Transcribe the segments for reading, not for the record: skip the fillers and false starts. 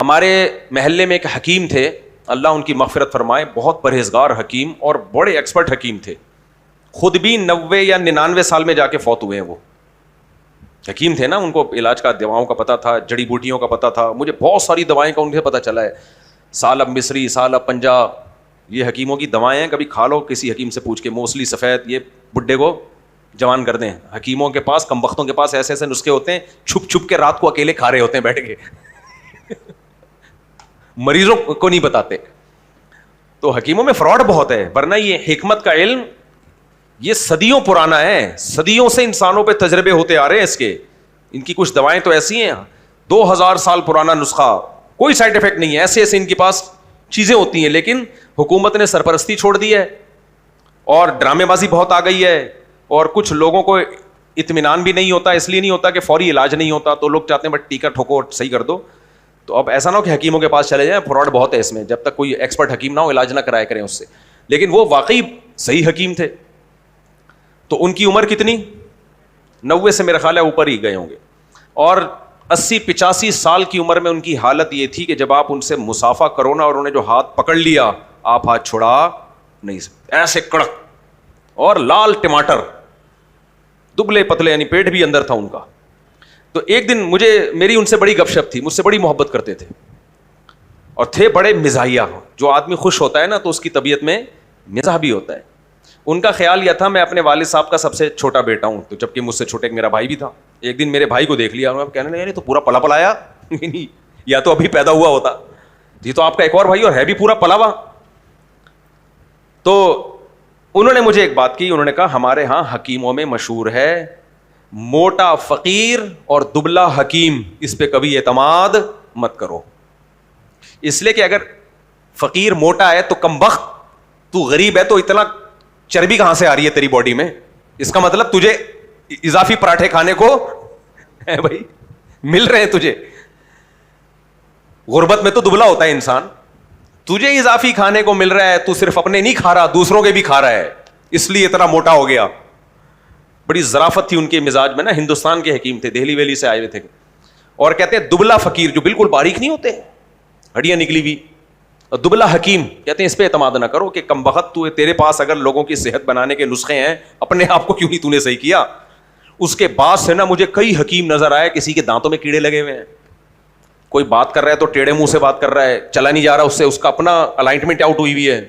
ہمارے محلے میں ایک حکیم تھے, اللہ ان کی مغفرت فرمائے, بہت پرہیزگار حکیم اور بڑے ایکسپرٹ حکیم تھے. خود بھی 90 یا 99 سال میں جا کے فوت ہوئے ہیں. وہ حکیم تھے نا, ان کو علاج کا, دواؤں کا پتہ تھا, جڑی بوٹیوں کا پتہ تھا. مجھے بہت ساری دوائیں کا ان سے پتہ چلا ہے. سالب مصری, سالب پنجا, یہ حکیموں کی دوائیں ہیں, کبھی کھا لو کسی حکیم سے پوچھ کے. موسلی سفید, یہ بڈھے کو جوان کر دیں. حکیموں کے پاس, کم بختوں کے پاس ایسے ایسے نسخے ہوتے ہیں, چھپ چھپ کے رات کو اکیلے کھا رہے ہوتے ہیں بیٹھ کے. مریضوں کو نہیں بتاتے. تو حکیموں میں فراڈ بہت ہے, ورنہ یہ حکمت کا علم یہ صدیوں پرانا ہے. صدیوں سے انسانوں پہ تجربے ہوتے آ رہے ہیں اس کے. ان کی کچھ دوائیں تو ایسی ہیں 2000 سال پرانا نسخہ, کوئی سائڈ افیکٹ نہیں ہے. ایسے ایسے ان کے پاس چیزیں ہوتی ہیں, لیکن حکومت نے سرپرستی چھوڑ دی ہے اور ڈرامے بازی بہت آ گئی ہے. اور کچھ لوگوں کو اطمینان بھی نہیں ہوتا, اس لیے نہیں ہوتا کہ فوری علاج نہیں ہوتا, تو لوگ چاہتے ہیں بس ٹیکا ٹھوکو صحیح کر دو. تو اب ایسا نہ ہو کہ حکیموں کے پاس چلے جائیں, فراڈ بہت ہے اس میں. جب تک کوئی ایکسپرٹ حکیم نہ ہو علاج نہ کرایا کریں اس سے. لیکن وہ واقعی صحیح حکیم تھے. تو ان کی عمر کتنی, 90 سے میرا خیال ہے اوپر ہی گئے ہوں گے. اور 80-85 سال کی عمر میں ان کی حالت یہ تھی کہ جب آپ ان سے مسافہ کرو نا اور انہیں جو ہاتھ پکڑ لیا, آپ ہاتھ چھڑا نہیں سکتے. ایسے کڑک اور لال ٹماٹر, دبلے پتلے, یعنی پیٹ بھی اندر تھا ان کا. تو ایک دن میری ان سے بڑی گپ شپ تھی, مجھ سے بڑی محبت کرتے تھے اور تھے بڑے مزاحیہ. جو آدمی خوش ہوتا ہے نا تو اس کی طبیعت میں مزاح بھی ہوتا ہے. ان کا خیال یہ تھا میں اپنے والد صاحب کا سب سے چھوٹا بیٹا ہوں, تو جبکہ مجھ سے چھوٹے ایک میرا بھائی بھی تھا. ایک دن میرے بھائی کو دیکھ لیا, انہوں نے کہنے لگے تو پورا پلا پلایا, یا تو ابھی پیدا ہوا ہوتا, یہ تو آپ کا ایک اور بھائی اور ہے بھی پورا پلا ہوا. تو انہوں نے مجھے ایک بات کی, انہوں نے کہا ہمارے ہاں حکیموں میں مشہور ہے موٹا فقیر اور دبلا حکیم, اس پہ کبھی اعتماد مت کرو. اس لیے کہ اگر فقیر موٹا ہے تو کمبخت, تو غریب ہے تو اتنا چربی کہاں سے آ رہی ہے تیری باڈی میں, اس کا مطلب تجھے اضافی پراٹھے کھانے کو بھائی مل رہے ہیں تجھے. غربت میں تو دبلا ہوتا ہے انسان, تجھے اضافی کھانے کو مل رہا ہے, تو صرف اپنے نہیں کھا رہا دوسروں کے بھی کھا رہا ہے, اس لیے اتنا موٹا ہو گیا. بڑی ظرافت تھی ان کے مزاج میں نا. ہندوستان کے حکیم تھے, دہلی ویلی سے آئے ہوئے تھے, اور کہتے ہیں دبلا فقیر جو بالکل باریک نہیں ہوتے, ہڈیاں نکلی ہوئی, اور دبلا حکیم, کہتے ہیں اس پہ اعتماد نہ کرو کہ کم بخت تو تیرے پاس اگر لوگوں کی صحت بنانے کے نسخے ہیں, اپنے آپ کو کیوں نہیں تو نے صحیح کیا. اس کے بعد سے نا مجھے کئی حکیم نظر آئے کسی کے دانتوں میں کیڑے لگے ہوئے ہیں, کوئی بات کر رہا ہے تو ٹیڑے منہ سے بات کر رہا ہے, چلا نہیں جا رہا اس سے, اس کا اپنا الائنمنٹ آؤٹ ہوئی ہوئی ہے.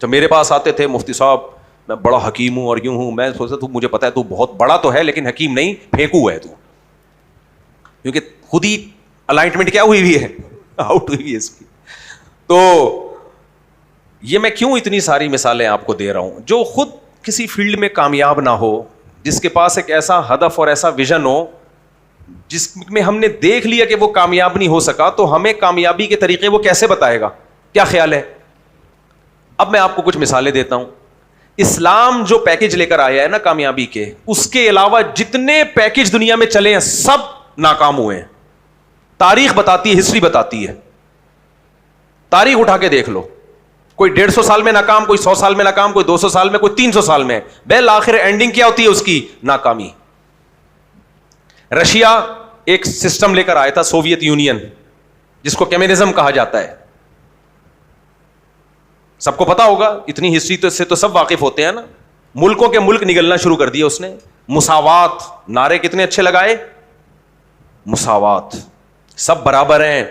جب میرے پاس آتے تھے مفتی صاحب میں بڑا حکیم ہوں اور یوں ہوں, میں سوچتا تو مجھے پتا ہے تو بہت بڑا تو ہے لیکن حکیم نہیں, پھینکو ہے تو, کیونکہ خود ہی الائنمنٹ کیا ہوئی ہوئی ہے, آؤٹ ہوئی ہوئی ہے اس کی. تو یہ میں کیوں اتنی ساری مثالیں آپ کو دے رہا ہوں, جو خود کسی فیلڈ میں کامیاب نہ ہو, جس کے پاس ایک ایسا ہدف اور ایسا ویژن ہو جس میں ہم نے دیکھ لیا کہ وہ کامیاب نہیں ہو سکا, تو ہمیں کامیابی کے طریقے وہ کیسے بتائے گا, کیا خیال ہے. اب میں آپ کو کچھ مثالیں دیتا ہوں. اسلام جو پیکج لے کر آیا ہے نا کامیابی کے, اس کے علاوہ جتنے پیکج دنیا میں چلے ہیں سب ناکام ہوئے ہیں. تاریخ بتاتی ہے, ہسٹری بتاتی ہے, تاریخ اٹھا کے دیکھ لو. کوئی 150 سال میں ناکام, کوئی 100 سال میں ناکام, کوئی 200 سال میں, کوئی 300 سال میں. بالآخر اینڈنگ کیا ہوتی ہے اس کی, ناکامی. رشیا ایک سسٹم لے کر آیا تھا, سوویت یونین, جس کو کمیونزم کہا جاتا ہے. سب کو پتا ہوگا, اتنی ہسٹری سے تو سب واقف ہوتے ہیں نا. ملکوں کے ملک نگلنا شروع کر دیا اس نے. مساوات, نعرے کتنے اچھے لگائے, مساوات, سب برابر ہیں,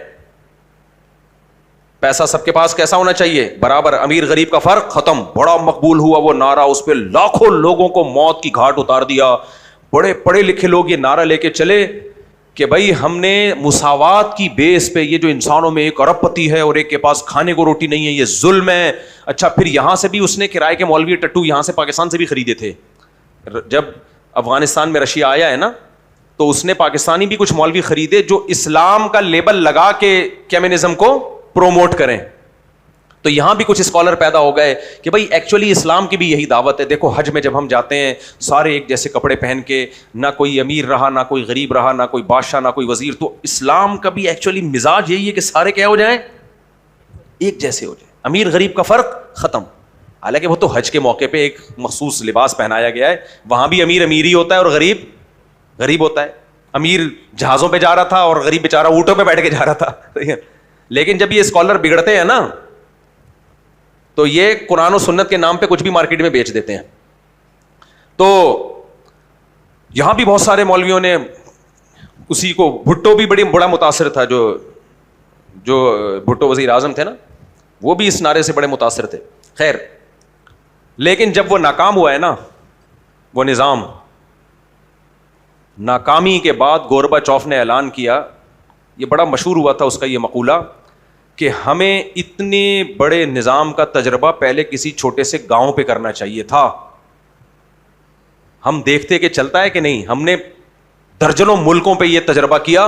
پیسہ سب کے پاس کیسا ہونا چاہیے, برابر. امیر غریب کا فرق ختم, بڑا مقبول ہوا وہ نعرہ, اس پہ لاکھوں لوگوں کو موت کی گھاٹ اتار دیا. بڑے پڑھے لکھے لوگ یہ نعرہ لے کے چلے کہ بھائی ہم نے مساوات کی بیس پہ, یہ جو انسانوں میں ایک ارب پتی ہے اور ایک کے پاس کھانے کو روٹی نہیں ہے, یہ ظلم ہے. اچھا پھر یہاں سے بھی اس نے کرائے کے مولوی ٹٹو یہاں سے پاکستان سے بھی خریدے تھے. جب افغانستان میں رشیا آیا ہے نا, تو اس نے پاکستانی بھی کچھ مولوی خریدے جو اسلام کا لیبل لگا کے کمیونزم کو پروموٹ کریں. تو یہاں بھی کچھ اسکالر پیدا ہو گئے کہ بھائی ایکچولی اسلام کی بھی یہی دعوت ہے. دیکھو حج میں جب ہم جاتے ہیں سارے ایک جیسے کپڑے پہن کے, نہ کوئی امیر رہا, نہ کوئی غریب رہا, نہ کوئی بادشاہ, نہ کوئی وزیر. تو اسلام کا بھی ایکچولی مزاج یہی ہے کہ سارے کیا ہو جائیں, ایک جیسے ہو جائیں. امیر غریب کا فرق ختم. حالانکہ وہ تو حج کے موقع پہ ایک مخصوص لباس پہنایا گیا ہے, وہاں بھی امیر امیر ہی ہوتا ہے اور غریب غریب ہوتا ہے. امیر جہازوں پہ جا رہا تھا اور غریب بیچارہ اونٹوں پہ بیٹھ کے جا رہا تھا. لیکن جب یہ اسکالر بگڑتے ہیں نا تو یہ قرآن و سنت کے نام پہ کچھ بھی مارکیٹ میں بیچ دیتے ہیں. تو یہاں بھی بہت سارے مولویوں نے اسی کو, بھٹو بھی بڑا متاثر تھا, جو بھٹو وزیر اعظم تھے نا, وہ بھی اس نعرے سے بڑے متاثر تھے. خیر, لیکن جب وہ ناکام ہوا ہے نا وہ نظام, ناکامی کے بعد گورباچوف نے اعلان کیا, یہ بڑا مشہور ہوا تھا اس کا یہ مقولہ, کہ ہمیں اتنے بڑے نظام کا تجربہ پہلے کسی چھوٹے سے گاؤں پہ کرنا چاہیے تھا. ہم دیکھتے کہ چلتا ہے کہ نہیں. ہم نے درجنوں ملکوں پہ یہ تجربہ کیا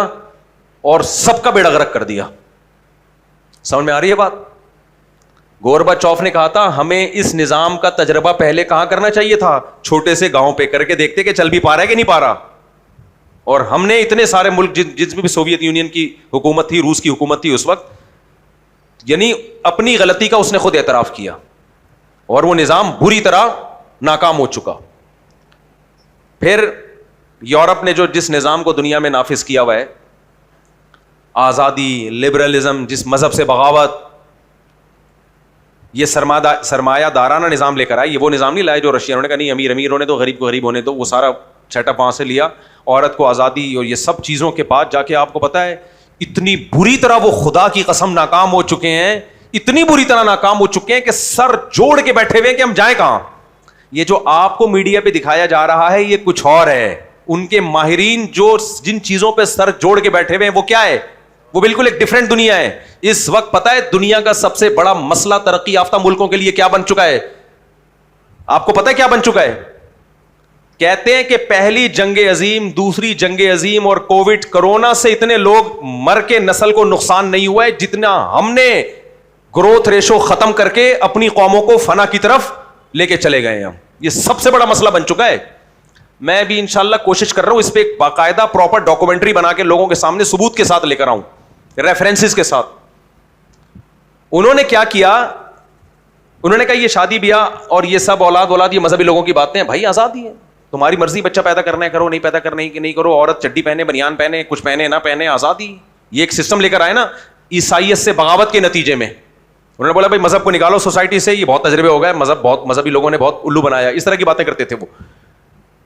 اور سب کا بیڑا غرق کر دیا. سمجھ میں آ رہی ہے بات؟ گورباچوف نے کہا تھا ہمیں اس نظام کا تجربہ پہلے کہاں کرنا چاہیے تھا, چھوٹے سے گاؤں پہ کر کے دیکھتے کہ چل بھی پا رہا ہے کہ نہیں پا رہا. اور ہم نے اتنے سارے ملک جس میں بھی سوویت یونین کی حکومت تھی, روس کی حکومت تھی اس وقت, یعنی اپنی غلطی کا اس نے خود اعتراف کیا اور وہ نظام بری طرح ناکام ہو چکا. پھر یورپ نے جس نظام کو دنیا میں نافذ کیا ہوا ہے, آزادی, لبرلزم, جس مذہب سے بغاوت, یہ سرمایہ دارانہ نظام لے کر آئے. یہ وہ نظام نہیں لائے جو رشیا نے کہا نہیں امیر ہونے دو, غریب کو غریب ہونے دو. وہ سارا سیٹ اپ وہاں سے لیا, عورت کو آزادی اور یہ سب چیزوں کے بعد جا کے آپ کو پتا ہے اتنی بری طرح وہ خدا کی قسم ناکام ہو چکے ہیں, اتنی بری طرح ناکام ہو چکے ہیں کہ سر جوڑ کے بیٹھے ہوئے کہ ہم جائیں کہاں. یہ جو آپ کو میڈیا پہ دکھایا جا رہا ہے یہ کچھ اور ہے. ان کے ماہرین جن چیزوں پہ سر جوڑ کے بیٹھے ہوئے ہیں وہ کیا ہے, وہ بالکل ایک ڈفرینٹ دنیا ہے. اس وقت پتا ہے دنیا کا سب سے بڑا مسئلہ ترقی یافتہ ملکوں کے لیے کیا بن چکا ہے؟ آپ کو پتا ہے کیا بن چکا ہے؟ کہتے ہیں کہ پہلی جنگ عظیم, دوسری جنگ عظیم اور کووڈ کرونا سے اتنے لوگ مر کے نسل کو نقصان نہیں ہوا ہے جتنا ہم نے گروتھ ریشو ختم کر کے اپنی قوموں کو فنا کی طرف لے کے چلے گئے ہیں. یہ سب سے بڑا مسئلہ بن چکا ہے. میں بھی انشاءاللہ کوشش کر رہا ہوں اس پہ ایک باقاعدہ پراپر ڈاکومنٹری بنا کے لوگوں کے سامنے ثبوت کے ساتھ لے کر آؤں, ریفرنسز کے ساتھ. انہوں نے کیا کیا, انہوں نے کہا یہ شادی بیاہ اور یہ سب اولاد یہ مذہبی لوگوں کی باتیں ہیں. بھائی آزادی ہے, تمہاری مرضی بچہ پیدا کرنا ہے کرو, نہیں پیدا کرنا ہے کہ نہیں کرو, عورت چڈی پہنے بنیان پہنے کچھ پہنے نہ پہنے, آزادی. یہ ایک سسٹم لے کر آئے نا عیسائیت سے بغاوت کے نتیجے میں. انہوں نے بولا بھائی مذہب کو نکالو سوسائٹی سے, یہ بہت تجربے ہو گئے, مذہبی لوگوں نے بہت الو بنایا. اس طرح کی باتیں کرتے تھے وہ.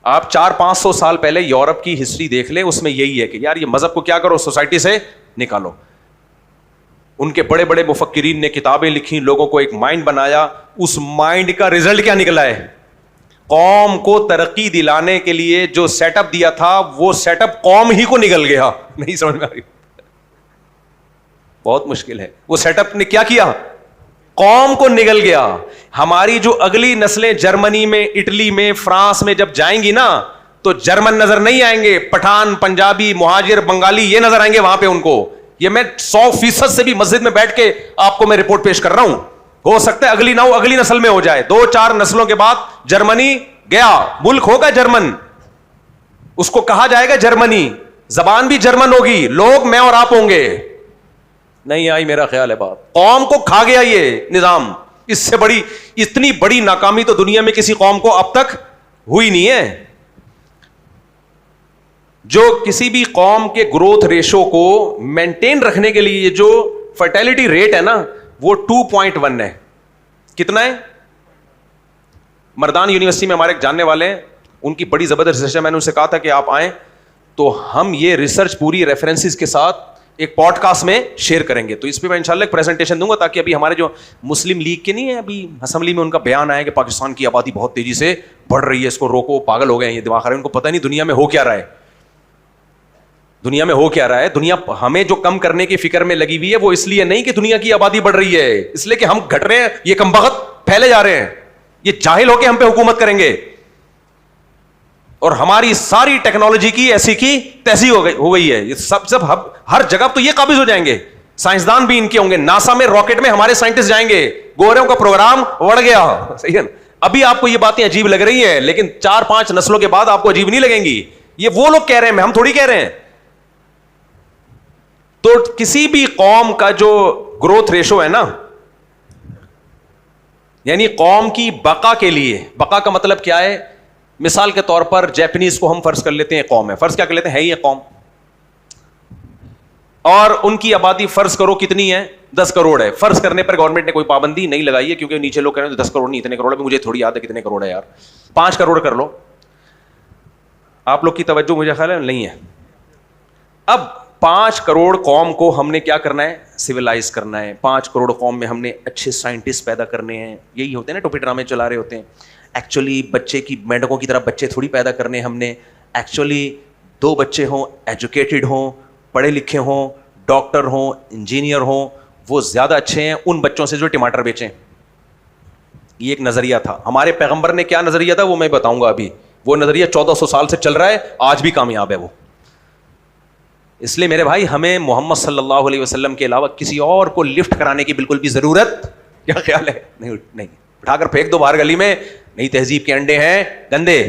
آپ 400-500 سال پہلے یورپ کی ہسٹری دیکھ لیں, اس میں یہی ہے کہ یار یہ مذہب کو کیا کرو سوسائٹی سے نکالو. ان کے بڑے بڑے مفکرین نے کتابیں لکھی, لوگوں کو ایک مائنڈ بنایا. اس مائنڈ کا رزلٹ کیا نکلا ہے؟ قوم کو ترقی دلانے کے لیے جو سیٹ اپ دیا تھا وہ سیٹ اپ قوم ہی کو نگل گیا. نہیں سمجھ میں آ رہی؟ بہت مشکل ہے. وہ سیٹ اپ نے کیا کیا؟ قوم کو نگل گیا. ہماری جو اگلی نسلیں جرمنی میں, اٹلی میں, فرانس میں جب جائیں گی نا تو جرمن نظر نہیں آئیں گے, پٹھان, پنجابی, مہاجر, بنگالی یہ نظر آئیں گے وہاں پہ ان کو. یہ میں 100% سے بھی مسجد میں بیٹھ کے آپ کو میں رپورٹ پیش کر رہا ہوں. ہو سکتا ہے اگلی نسل میں ہو جائے, 2-4 نسلوں کے بعد جرمنی گیا, ملک ہوگا جرمن, اس کو کہا جائے گا جرمنی, زبان بھی جرمن ہوگی, لوگ میں اور آپ ہوں گے. نہیں آئی میرا خیال ہے بات. قوم کو کھا گیا یہ نظام. اس سے بڑی اتنی بڑی ناکامی تو دنیا میں کسی قوم کو اب تک ہوئی نہیں ہے. جو کسی بھی قوم کے گروتھ ریشو کو مینٹین رکھنے کے لیے جو فرٹیلٹی ریٹ ہے نا وہ 2.1 ہے. کتنا ہے؟ مردان یونیورسٹی میں ہمارے ایک جاننے والے ہیں, ان کی بڑی زبردست ریسرچ ہے. میں نے ان سے کہا تھا کہ آپ آئیں تو ہم یہ ریسرچ پوری ریفرنسز کے ساتھ ایک پوڈ کاسٹ میں شیئر کریں گے. تو اس پہ میں انشاءاللہ ایک پریزنٹیشن دوں گا تاکہ ابھی ہمارے جو مسلم لیگ کے نہیں ہے, ابھی اسمبلی میں ان کا بیان آیا کہ پاکستان کی آبادی بہت تیزی سے بڑھ رہی ہے, اس کو روکو, پاگل ہو گئے ہیں یہ دماغ خراب. ان کو پتہ نہیں دنیا میں ہو کیا رہا ہے, دنیا میں ہو کیا رہا ہے. دنیا ہمیں جو کم کرنے کی فکر میں لگی ہوئی ہے وہ اس لیے نہیں کہ دنیا کی آبادی بڑھ رہی ہے, اس لیے کہ ہم گھٹ رہے ہیں, یہ کم بخت پھیلے جا رہے ہیں, یہ جاہل ہو کے ہم پہ حکومت کریں گے اور ہماری ساری ٹیکنالوجی کی ایسی کی تیسی ہو گئی ہے. یہ سب ہر جگہ تو یہ قابض ہو جائیں گے. سائنسدان بھی ان کے ہوں گے, ناسا میں راکٹ میں ہمارے سائنٹسٹ جائیں گے, گوروں کا پروگرام بڑھ گیا. صحیح ہے. ابھی آپ کو یہ باتیں عجیب لگ رہی ہیں لیکن 4-5 نسلوں کے بعد آپ کو عجیب نہیں لگیں گی. یہ وہ لوگ کہہ رہے ہیں, ہم تھوڑی کہہ رہے ہیں. تو کسی بھی قوم کا جو گروتھ ریشو ہے نا, یعنی قوم کی بقا کے لیے, بقا کا مطلب کیا ہے, مثال کے طور پر جیپنیز کو ہم فرض کر لیتے ہیں قوم ہے, فرض کیا کر لیتے ہیں, ہے یہ قوم, اور ان کی آبادی فرض کرو کتنی ہے, 10 کروڑ ہے. فرض کرنے پر گورنمنٹ نے کوئی پابندی نہیں لگائی ہے, کیونکہ نیچے لوگ کہہ رہے ہیں 10 کروڑ نہیں اتنے کروڑ ہے, مجھے تھوڑی یاد ہے کتنے کروڑ ہے یار, 5 کروڑ کر لو. آپ لوگ کی توجہ مجھے خیال ہے نہیں ہے. اب 5 کروڑ قوم کو ہم نے کیا کرنا ہے, سویلائز کرنا ہے. 5 کروڑ قوم میں ہم نے اچھے سائنٹسٹ پیدا کرنے ہیں. یہی ہوتے ہیں نا ٹوپی ڈرامے چلا رہے ہوتے ہیں. ایکچولی بچے کی مینڈکوں کی طرح بچے تھوڑی پیدا کرنے ہم نے. ایکچولی 2 بچے ہوں, ایجوکیٹڈ ہوں, پڑھے لکھے ہوں, ڈاکٹر ہوں, انجینئر ہوں, وہ زیادہ اچھے ہیں ان بچوں سے جو ٹماٹر بیچیں. یہ ایک نظریہ تھا. ہمارے پیغمبر نے کیا نظریہ تھا وہ میں بتاؤں گا ابھی. وہ نظریہ 1400 سال سے چل رہا ہے, آج بھی کامیاب ہے وہ. اس لیے میرے بھائی ہمیں محمد صلی اللہ علیہ وسلم کے علاوہ کسی اور کو لفٹ کرانے کی بالکل بھی ضرورت, کیا خیال ہے, نہیں. اٹھا کر پھینک دو باہر گلی میں, نئی تہذیب کے انڈے ہیں گندے.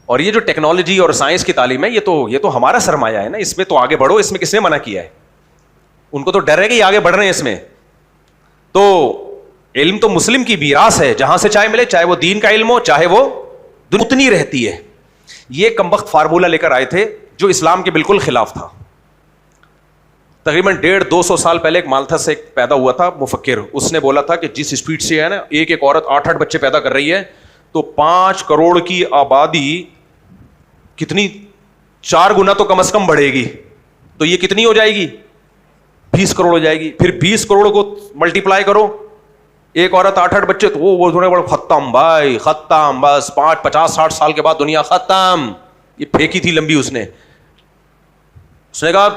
اور یہ جو ٹیکنالوجی اور سائنس کی تعلیم ہے یہ تو ہمارا سرمایہ ہے نا, اس میں تو آگے بڑھو. اس میں کس نے منع کیا ہے؟ ان کو تو ڈر ہے کہ یہ آگے بڑھ رہے ہیں اس میں. تو علم تو مسلم کی میراث ہے, جہاں سے چاہے ملے, چاہے وہ دین کا علم ہو چاہے وہ اتنی رہتی ہے. یہ کمبخت فارمولہ لے کر آئے تھے جو اسلام کے بالکل خلاف تھا. تقریباً 150-200 سال پہلے ایک مالتھس ایک پیدا ہوا تھا مفکر. اس نے بولا تھا کہ جس اسپیڈ سے ہے نا ایک عورت 8 بچے پیدا کر رہی ہے, تو 5 کروڑ کی آبادی کتنی 4 گنا تو کم از کم بڑھے گی. تو یہ کتنی ہو جائے گی, 20 کروڑ ہو جائے گی. پھر 20 کروڑ کو ملٹیپلائی کرو, ایک عورت 8 بچے, تو وہ تھوڑے بڑے ختم بھائی ختم, بس 50-60 سال کے بعد دنیا ختم. یہ پھینکی تھی لمبی اس نے کہا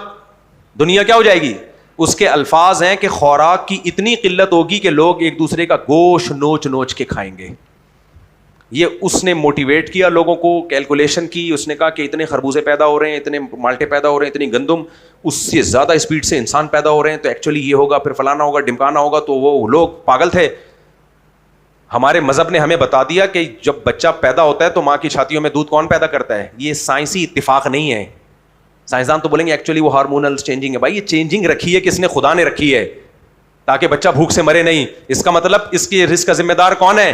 دنیا کیا ہو جائے گی. اس کے الفاظ ہیں کہ خوراک کی اتنی قلت ہوگی کہ لوگ ایک دوسرے کا گوشت نوچ نوچ کے کھائیں گے. یہ اس نے موٹیویٹ کیا لوگوں کو, کیلکولیشن کی. اس نے کہا کہ اتنے خربوزے پیدا ہو رہے ہیں, اتنے مالٹے پیدا ہو رہے ہیں, اتنی گندم, اس سے زیادہ اسپیڈ سے انسان پیدا ہو رہے ہیں, تو ایکچولی یہ ہوگا, پھر فلانا ہوگا, ڈمکانا ہوگا. تو وہ لوگ پاگل تھے. ہمارے مذہب نے ہمیں بتا دیا کہ جب بچہ پیدا ہوتا ہے تو ماں کی چھاتیوں میں دودھ کون پیدا کرتا ہے. یہ سائنسی اتفاق نہیں ہے. سائنسدان تو بولیں گے ایکچولی وہ ہارمونل چینجنگ ہے. بھائی یہ چینجنگ رکھی ہے کس نے, خدا نے رکھی ہے, تاکہ بچہ بھوک سے مرے نہیں. اس کا مطلب اس کی رزق کا ذمہ دار کون ہے,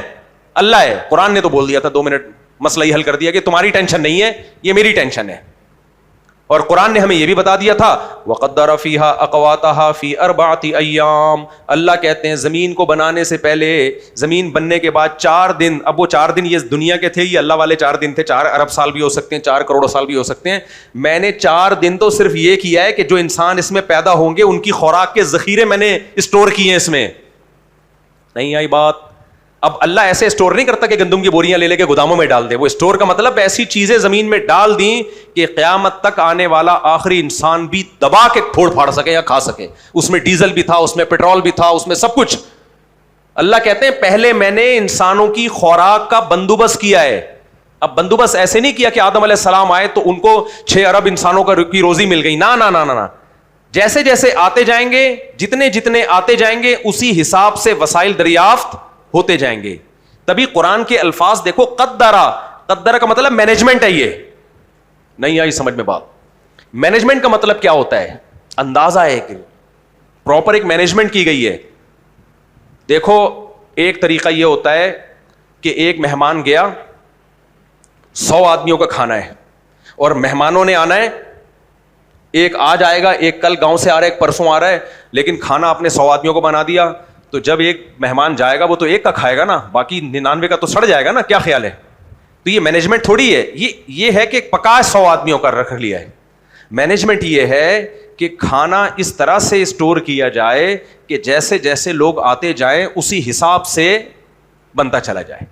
اللہ ہے. قرآن نے تو بول دیا تھا 2 منٹ مسئلہ ہی حل کر دیا کہ تمہاری ٹینشن نہیں ہے, یہ میری ٹینشن ہے. اور قرآن نے ہمیں یہ بھی بتا دیا تھا وَقَدَّرَ فِيهَا أَقْوَاتَهَا فِي 4 أَيَّامٍ. اللہ کہتے ہیں زمین کو بنانے سے پہلے, زمین بننے کے بعد 4 دن, اب وہ 4 دن یہ دنیا کے تھے, یہ اللہ والے 4 دن تھے. 4 ارب سال بھی ہو سکتے ہیں, 4 کروڑ سال بھی ہو سکتے ہیں. میں نے 4 دن تو صرف یہ کیا ہے کہ جو انسان اس میں پیدا ہوں گے ان کی خوراک کے ذخیرے میں نے اسٹور کیے ہیں اس میں. نہیں آئی بات. اب اللہ ایسے اسٹور نہیں کرتا کہ گندم کی بوریاں لے کے گوداموں میں ڈال دے. وہ اسٹور کا مطلب ایسی چیزیں زمین میں ڈال دیں کہ قیامت تک آنے والا آخری انسان بھی دبا کے پھوڑ پھاڑ سکے یا کھا سکے. اس میں ڈیزل بھی تھا, اس میں پیٹرول بھی تھا, اس میں سب کچھ. اللہ کہتے ہیں پہلے میں نے انسانوں کی خوراک کا بندوبست کیا ہے. اب بندوبست ایسے نہیں کیا کہ آدم علیہ السلام آئے تو ان کو 6 ارب انسانوں کی روزی مل گئی. نہ نہ نہ نہ, جیسے جیسے آتے جائیں گے, جتنے آتے جائیں گے اسی حساب سے وسائل دریافت ہوتے جائیں گے. تبھی قرآن کے الفاظ دیکھو, قدرہ کا مطلب مینجمنٹ ہے. یہ نہیں آئی سمجھ میں بات. مینجمنٹ کا مطلب کیا ہوتا ہے, اندازہ ہے کہ پراپر ایک مینجمنٹ کی گئی ہے. دیکھو ایک طریقہ یہ ہوتا ہے کہ ایک مہمان گیا, 100 آدمیوں کا کھانا ہے اور مہمانوں نے آنا ہے, ایک آج آئے گا, ایک کل گاؤں سے آ رہا ہے, ایک پرسوں آ رہا ہے, لیکن کھانا آپ نے 100 آدمیوں کو بنا دیا. تو جب ایک مہمان جائے گا وہ تو ایک کا کھائے گا نا, باقی 99 کا تو سڑ جائے گا نا. کیا خیال ہے؟ تو یہ مینجمنٹ تھوڑی ہے, یہ ہے کہ پکا 100 آدمیوں کا رکھ لیا ہے. مینجمنٹ یہ ہے کہ کھانا اس طرح سے اسٹور کیا جائے کہ جیسے جیسے لوگ آتے جائیں اسی حساب سے بنتا چلا جائے.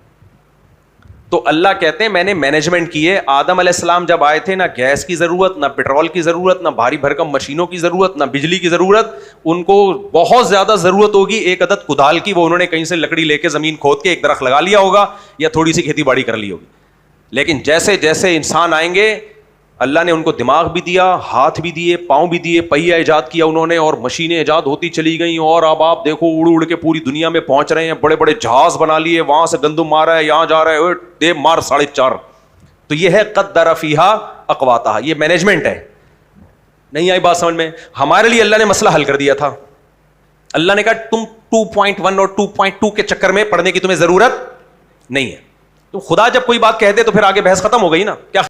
تو اللہ کہتے ہیں میں نے مینجمنٹ کی ہے. آدم علیہ السلام جب آئے تھے نہ گیس کی ضرورت, نہ پیٹرول کی ضرورت, نہ بھاری بھرکم مشینوں کی ضرورت, نہ بجلی کی ضرورت. ان کو بہت زیادہ ضرورت ہوگی ایک عدد کدال کی. وہ انہوں نے کہیں سے لکڑی لے کے زمین کھود کے ایک درخت لگا لیا ہوگا یا تھوڑی سی کھیتی باڑی کر لی ہوگی. لیکن جیسے جیسے انسان آئیں گے اللہ نے ان کو دماغ بھی دیا, ہاتھ بھی دیے, پاؤں بھی دیے, پہیا ایجاد کیا انہوں نے, اور مشینیں ایجاد ہوتی چلی گئیں. اور اب آپ دیکھو اڑ اڑ کے پوری دنیا میں پہنچ رہے ہیں, بڑے بڑے جہاز بنا لیے, وہاں سے گندم مار رہا ہے, یہاں جا رہا ہے, دے مار 4.5. تو یہ ہے قدر فیہا اقواتہا, یہ مینجمنٹ ہے. نہیں آئی بات سمجھ میں؟ ہمارے لیے اللہ نے مسئلہ حل کر دیا تھا. اللہ نے کہا تم 2.1 اور 2.2 کے چکر میں پڑھنے کی تمہیں ضرورت نہیں ہے. تو خدا جب کوئی بات کہہ دے تو پھر آگے بحث ختم ہو گئی نا. کیا